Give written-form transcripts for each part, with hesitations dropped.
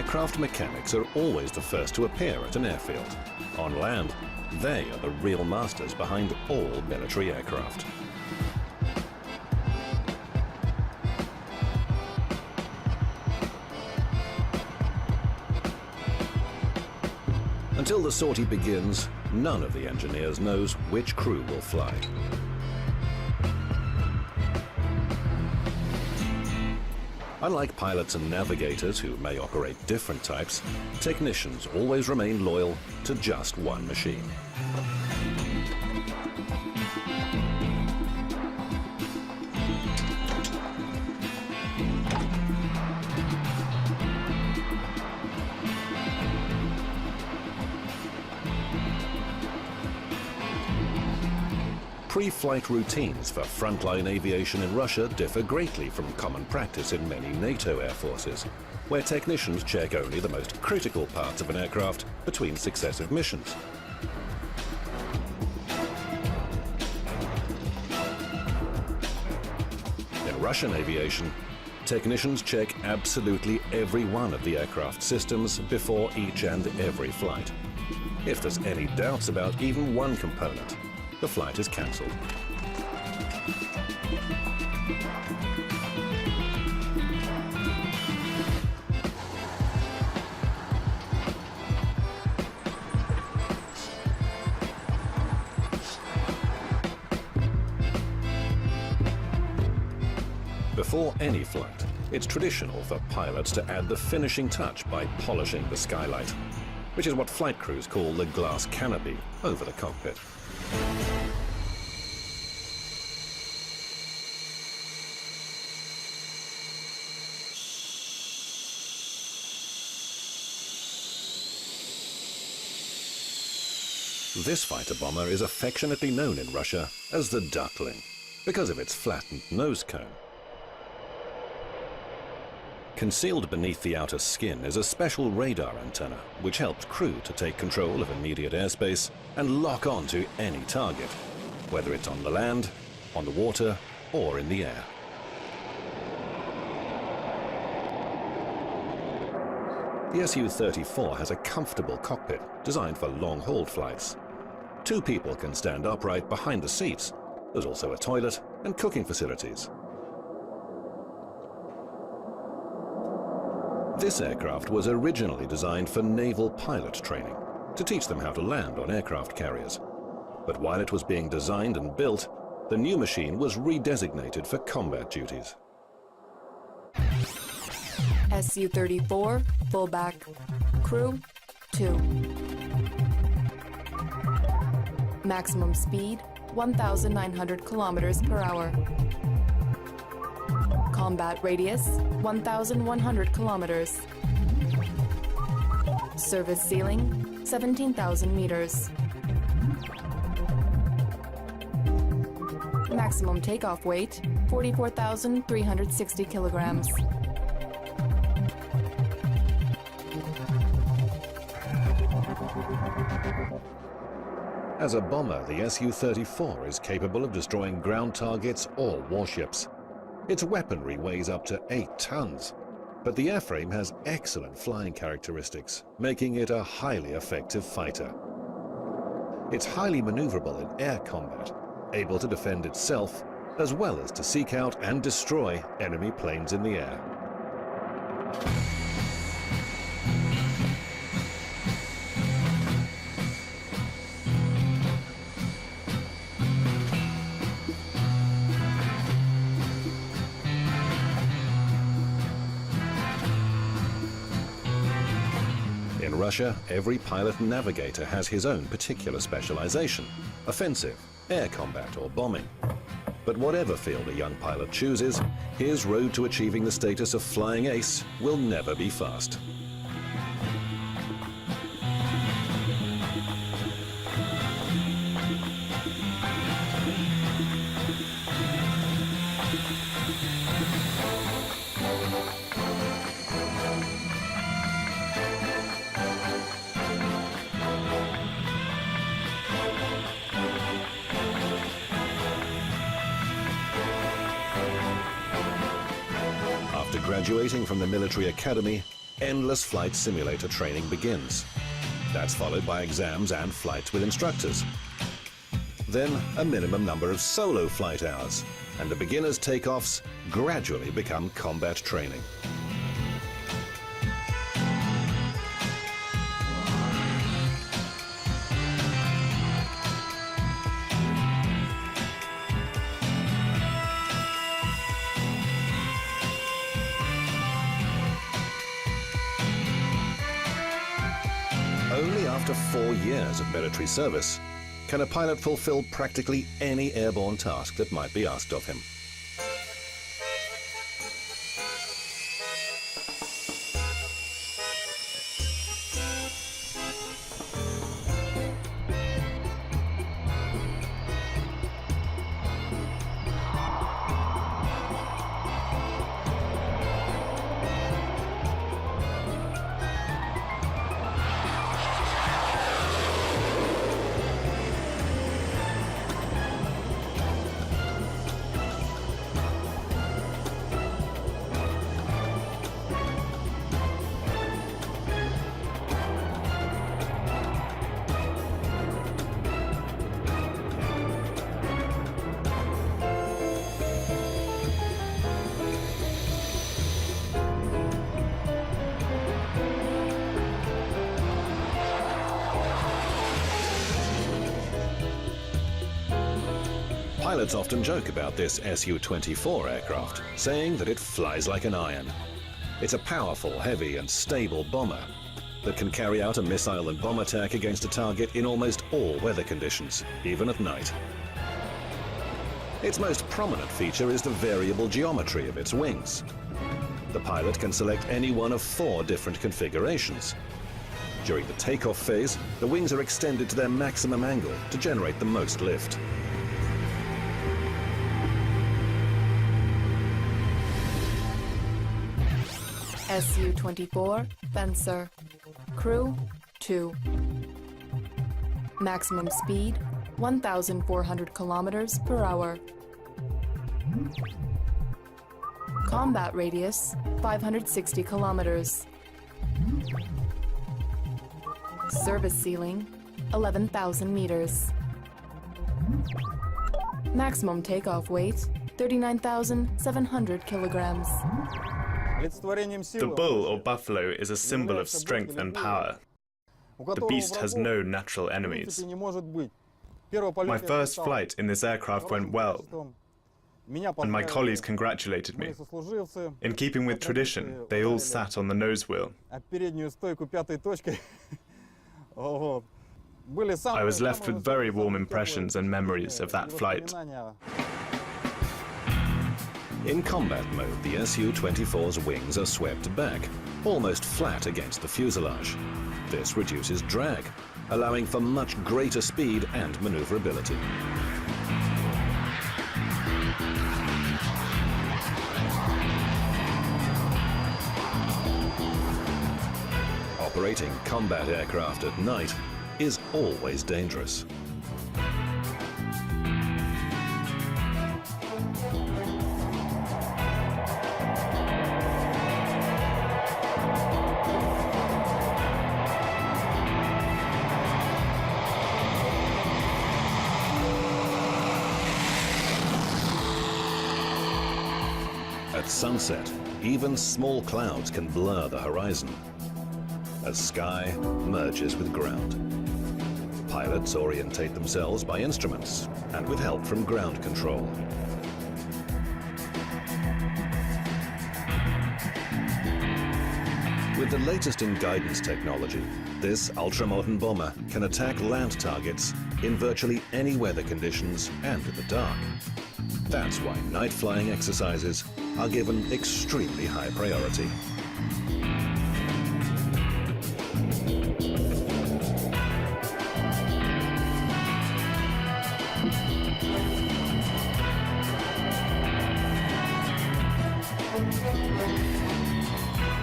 Aircraft mechanics are always the first to appear at an airfield. On land, they are the real masters behind all military aircraft. Until the sortie begins, none of the engineers knows which crew will fly. Unlike pilots and navigators who may operate different types, technicians always remain loyal to just one machine. Pre-flight routines for frontline aviation in Russia differ greatly from common practice in many NATO air forces, where technicians check only the most critical parts of an aircraft between successive missions. In Russian aviation, technicians check absolutely every one of the aircraft systems before each and every flight. If there's any doubts about even one component, the flight is cancelled. Before any flight, it's traditional for pilots to add the finishing touch by polishing the skylight, which is what flight crews call the glass canopy over the cockpit. This fighter bomber is affectionately known in Russia as the duckling, because of its flattened nose cone. Concealed beneath the outer skin is a special radar antenna, which helps crew to take control of immediate airspace and lock on to any target, whether it's on the land, on the water, or in the air. The Su-34 has a comfortable cockpit designed for long-haul flights. 2 people can stand upright behind the seats. There's also a toilet and cooking facilities. This aircraft was originally designed for naval pilot training, to teach them how to land on aircraft carriers. But while it was being designed and built, the new machine was redesignated for combat duties. Su-34, fullback, crew 2. Maximum speed 1,900 kilometers per hour. Combat radius 1,100 kilometers. Service ceiling 17,000 meters. Maximum takeoff weight 44,360 kilograms. As a bomber, the Su-34 is capable of destroying ground targets or warships. Its weaponry weighs up to 8 tons, but the airframe has excellent flying characteristics, making it a highly effective fighter. It's highly maneuverable in air combat, able to defend itself, as well as to seek out and destroy enemy planes in the air. In Russia, every pilot and navigator has his own particular specialization: offensive, air combat, or bombing. But whatever field a young pilot chooses, his road to achieving the status of flying ace will never be fast. After graduating from the military academy, endless flight simulator training begins. That's followed by exams and flights with instructors. Then a minimum number of solo flight hours, and the beginner's takeoffs gradually become combat training. Only after 4 years of military service can a pilot fulfill practically any airborne task that might be asked of him. Pilots often joke about this Su-24 aircraft, saying that it flies like an iron. It's a powerful, heavy and stable bomber that can carry out a missile and bomb attack against a target in almost all weather conditions, even at night. Its most prominent feature is the variable geometry of its wings. The pilot can select any one of 4 different configurations. During the takeoff phase, the wings are extended to their maximum angle to generate the most lift. Su-24, Fencer. Crew, 2. Maximum speed, 1,400 kilometers per hour. Combat radius, 560 kilometers. Service ceiling, 11,000 meters. Maximum takeoff weight, 39,700 kilograms. The bull or buffalo is a symbol of strength and power. The beast has no natural enemies. My first flight in this aircraft went well, and my colleagues congratulated me. In keeping with tradition, they all sat on the nose wheel. I was left with very warm impressions and memories of that flight. In combat mode, the Su-24's wings are swept back, almost flat against the fuselage. This reduces drag, allowing for much greater speed and maneuverability. Operating combat aircraft at night is always dangerous. At sunset, even small clouds can blur the horizon as sky merges with ground. Pilots orientate themselves by instruments and with help from ground control. With the latest in guidance technology, this ultra-modern bomber can attack land targets in virtually any weather conditions and in the dark. That's why night flying exercises are given extremely high priority.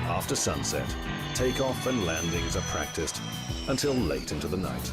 After sunset, takeoff and landings are practiced until late into the night.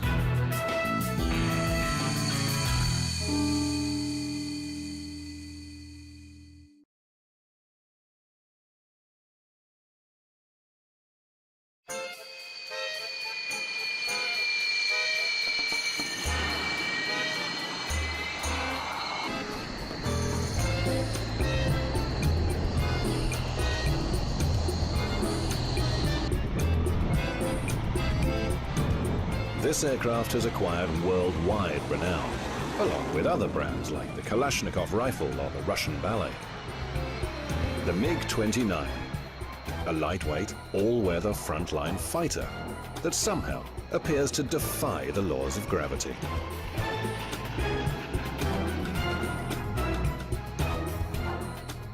This aircraft has acquired worldwide renown, along with other brands like the Kalashnikov rifle or the Russian ballet. The MiG-29, a lightweight, all-weather frontline fighter that somehow appears to defy the laws of gravity.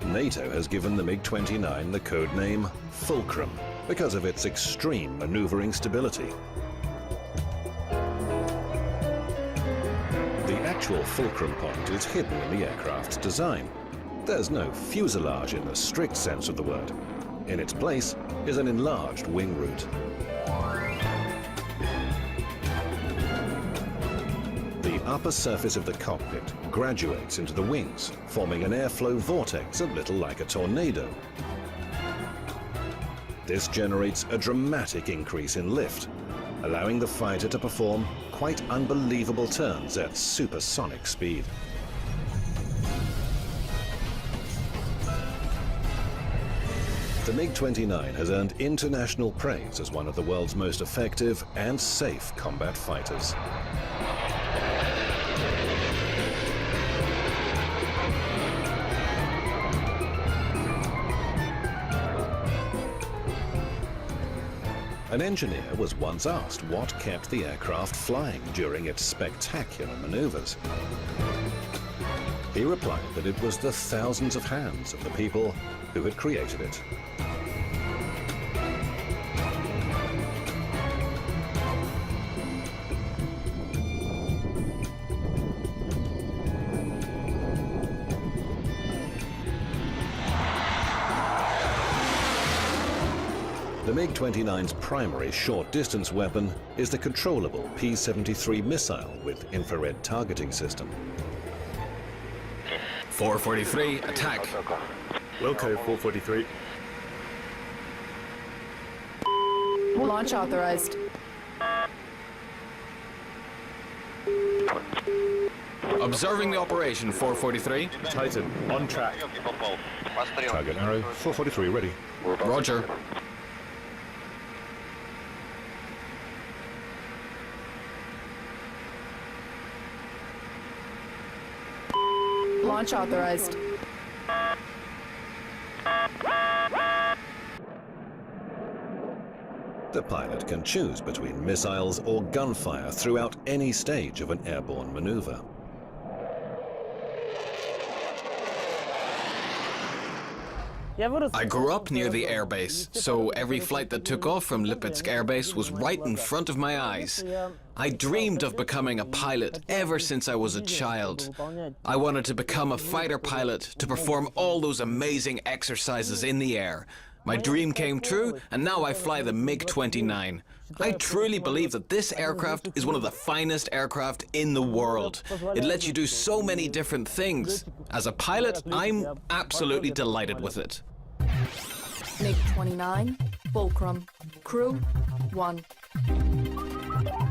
NATO has given the MiG-29 the codename Fulcrum because of its extreme maneuvering stability. The actual fulcrum point is hidden in the aircraft's design. There's no fuselage in the strict sense of the word. In its place is an enlarged wing root. The upper surface of the cockpit graduates into the wings, forming an airflow vortex a little like a tornado. This generates a dramatic increase in lift, allowing the fighter to perform quite unbelievable turns at supersonic speed. The MiG-29 has earned international praise as one of the world's most effective and safe combat fighters. An engineer was once asked what kept the aircraft flying during its spectacular maneuvers. He replied that it was the thousands of hands of the people who had created it. The MiG-29's primary short-distance weapon is the controllable P-73 missile with infrared targeting system. 443, attack. Wilco 443. Launch authorized. Observing the operation, 443. Titan, on track. Target arrow, 443 ready. Roger. Launch authorized. The pilot can choose between missiles or gunfire throughout any stage of an airborne maneuver. I grew up near the airbase, so every flight that took off from Lipetsk airbase was right in front of my eyes. I dreamed of becoming a pilot ever since I was a child. I wanted to become a fighter pilot to perform all those amazing exercises in the air. My dream came true, and now I fly the MiG-29. I truly believe that this aircraft is one of the finest aircraft in the world. It lets you do so many different things. As a pilot, I'm absolutely delighted with it. MiG-29, Fulcrum. Crew, 1.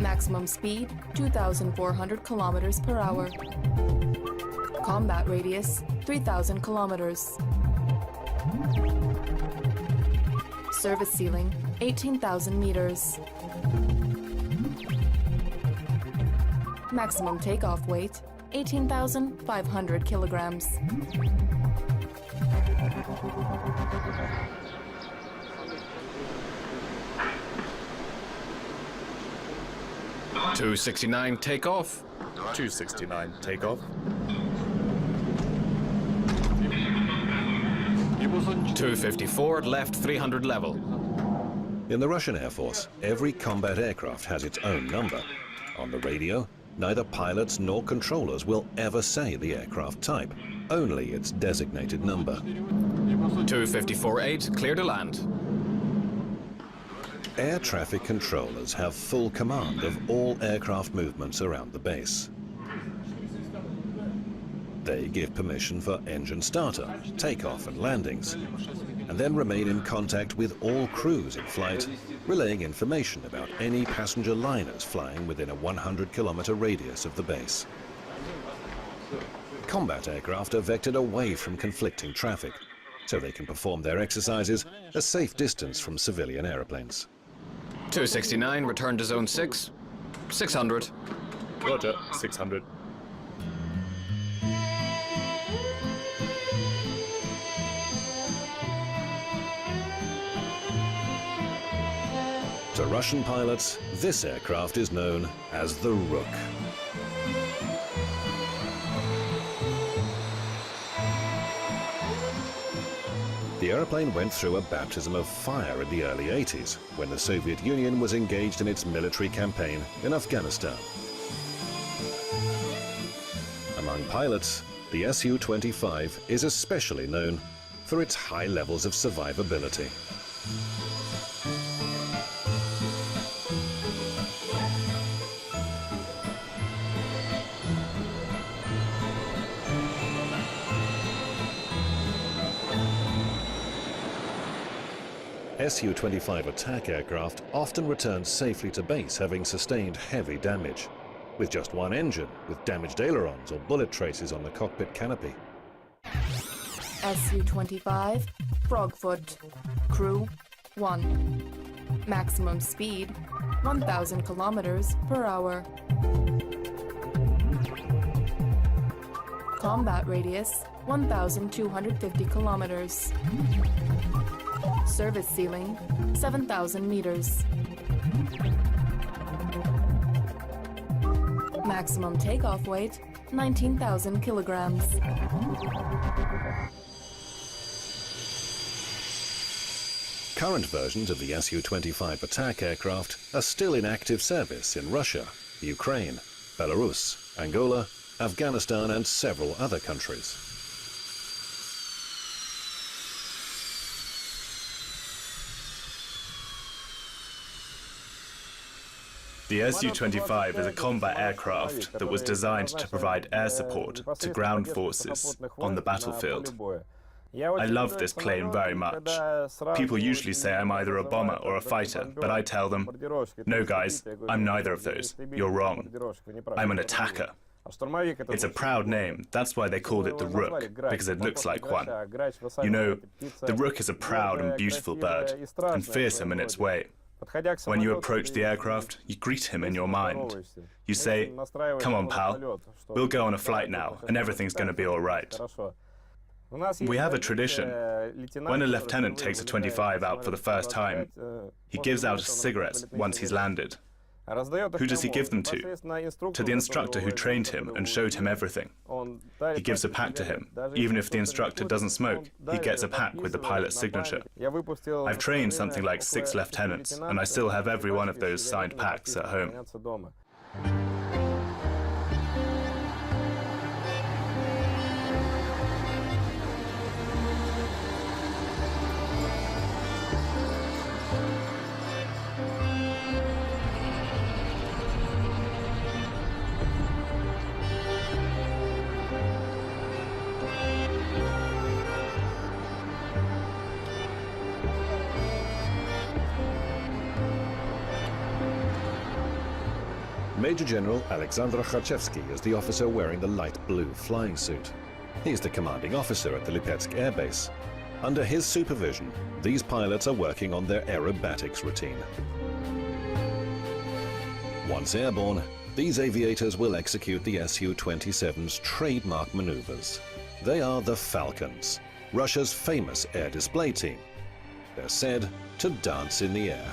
Maximum speed, 2,400 kilometers per hour. Combat radius, 3,000 kilometers. Service ceiling, 18,000 meters. Maximum takeoff weight, 18,500 kilograms. .269 takeoff. 269, takeoff. 254 left 300 level. In the Russian Air Force, every combat aircraft has its own number. On the radio, neither pilots nor controllers will ever say the aircraft type, only its designated number. 254-8, clear to land. Air traffic controllers have full command of all aircraft movements around the base. They give permission for engine startup, takeoff and landings, and then remain in contact with all crews in flight, relaying information about any passenger liners flying within a 100-kilometer radius of the base. Combat aircraft are vectored away from conflicting traffic, so they can perform their exercises a safe distance from civilian airplanes. 269, return to zone 6. 600. Roger, 600. To Russian pilots, this aircraft is known as the Rook. The aeroplane went through a baptism of fire in the early 80s, when the Soviet Union was engaged in its military campaign in Afghanistan. Among pilots, the Su-25 is especially known for its high levels of survivability. Su-25 attack aircraft often return safely to base having sustained heavy damage, with just one engine with damaged ailerons or bullet traces on the cockpit canopy. Su-25, Frogfoot, crew 1. Maximum speed 1,000 kilometers per hour. Combat radius 1,250 kilometers. Service ceiling 7,000 meters. Maximum takeoff weight 19,000 kilograms. Current versions of the Su-25 attack aircraft are still in active service in Russia, Ukraine, Belarus, Angola, Afghanistan and several other countries. The Su-25 is a combat aircraft that was designed to provide air support to ground forces on the battlefield. I love this plane very much. People usually say I'm either a bomber or a fighter, but I tell them, no guys, I'm neither of those. You're wrong. I'm an attacker. It's a proud name, that's why they called it the Rook, because it looks like one. You know, the Rook is a proud and beautiful bird, and fearsome in its way. When you approach the aircraft, you greet him in your mind. You say, come on pal, we'll go on a flight now, and everything's going to be all right. We have a tradition. When a lieutenant takes a 25 out for the first time, he gives out a cigarette once he's landed. Who does he give them to? To the instructor who trained him and showed him everything. He gives a pack to him. Even if the instructor doesn't smoke, he gets a pack with the pilot's signature. I've trained something like 6 lieutenants, and I still have every one of those signed packs at home. Major General Alexander Kharchevsky is the officer wearing the light blue flying suit. He's the commanding officer at the Lipetsk Air Base. Under his supervision, these pilots are working on their aerobatics routine. Once airborne, these aviators will execute the Su-27's trademark maneuvers. They are the Falcons, Russia's famous air display team. They're said to dance in the air.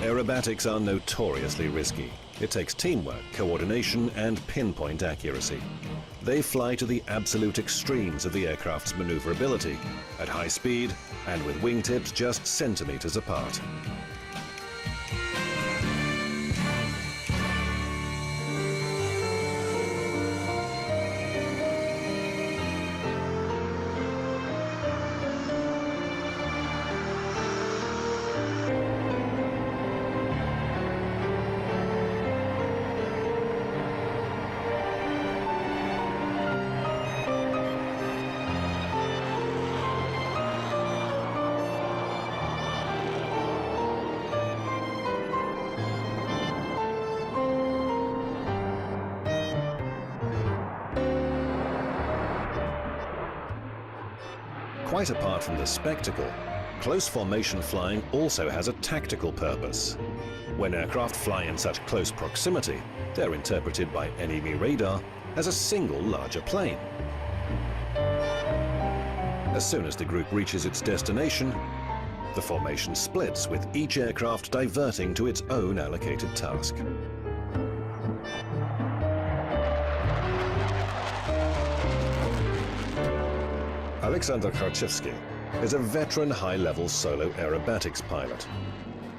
Aerobatics are notoriously risky. It takes teamwork, coordination, and pinpoint accuracy. They fly to the absolute extremes of the aircraft's maneuverability, at high speed and with wingtips just centimeters apart. quite apart from the spectacle, close formation flying also has a tactical purpose. When aircraft fly in such close proximity, they're interpreted by enemy radar as a single larger plane. As soon as the group reaches its destination, the formation splits, with each aircraft diverting to its own allocated task. Alexander Kharchevsky is a veteran high-level solo aerobatics pilot.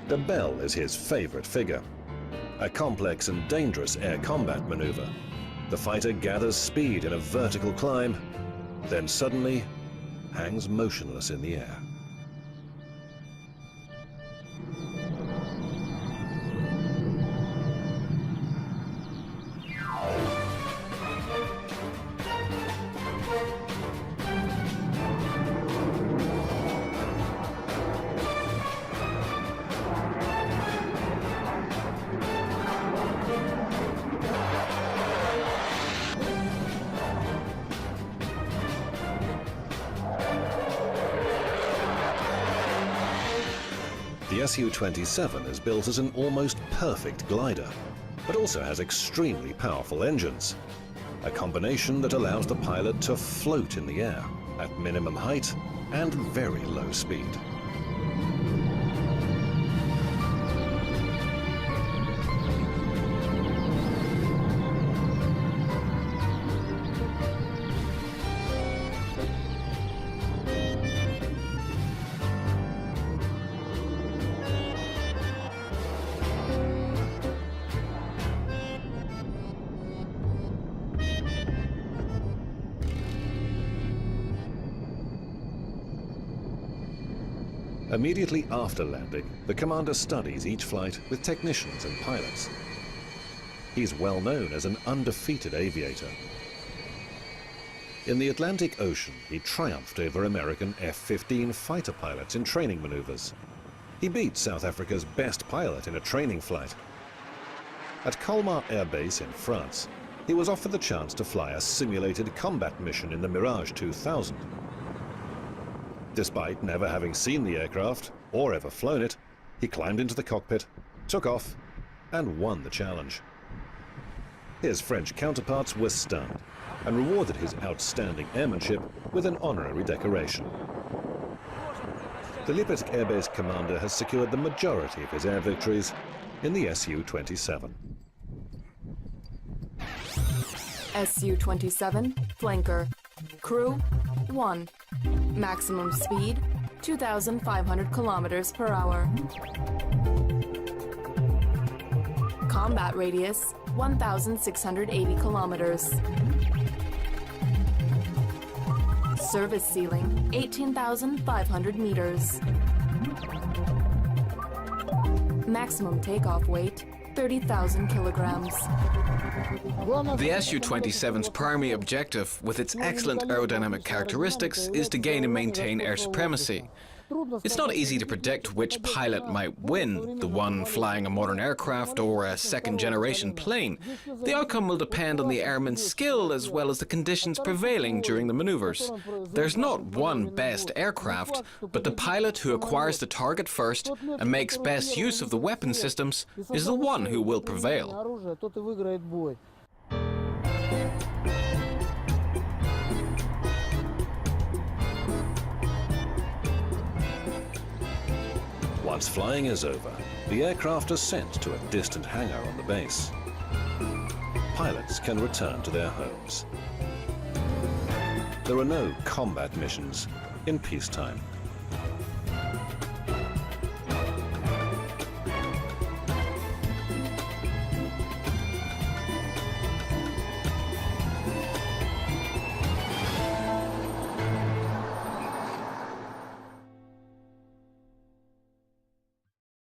The bell is his favorite figure. A complex and dangerous air combat maneuver. The fighter gathers speed in a vertical climb, then suddenly hangs motionless in the air. The Su-27 is built as an almost perfect glider, but also has extremely powerful engines. A combination that allows the pilot to float in the air at minimum height and very low speed. Immediately after landing, the commander studies each flight with technicians and pilots. He's well known as an undefeated aviator. In the Atlantic Ocean, he triumphed over American F-15 fighter pilots in training maneuvers. He beat South Africa's best pilot in a training flight. At Colmar Air Base in France, he was offered the chance to fly a simulated combat mission in the Mirage 2000. Despite never having seen the aircraft or ever flown it, he climbed into the cockpit, took off, and won the challenge. His French counterparts were stunned and rewarded his outstanding airmanship with an honorary decoration. The Lipetsk Airbase commander has secured the majority of his air victories in the Su-27. Su-27, flanker. Crew, 1. Maximum speed, 2,500 kilometers per hour. Combat radius, 1,680 kilometers. Service ceiling, 18,500 meters. Maximum takeoff weight, 30,000 kilograms. The Su-27's primary objective, with its excellent aerodynamic characteristics, is to gain and maintain air supremacy. It's not easy to predict which pilot might win, the one flying a modern aircraft or a second-generation plane. The outcome will depend on the airman's skill as well as the conditions prevailing during the maneuvers. There's not one best aircraft, but the pilot who acquires the target first and makes best use of the weapon systems is the one who will prevail. Once flying is over, the aircraft are sent to a distant hangar on the base. Pilots can return to their homes. There are no combat missions in peacetime.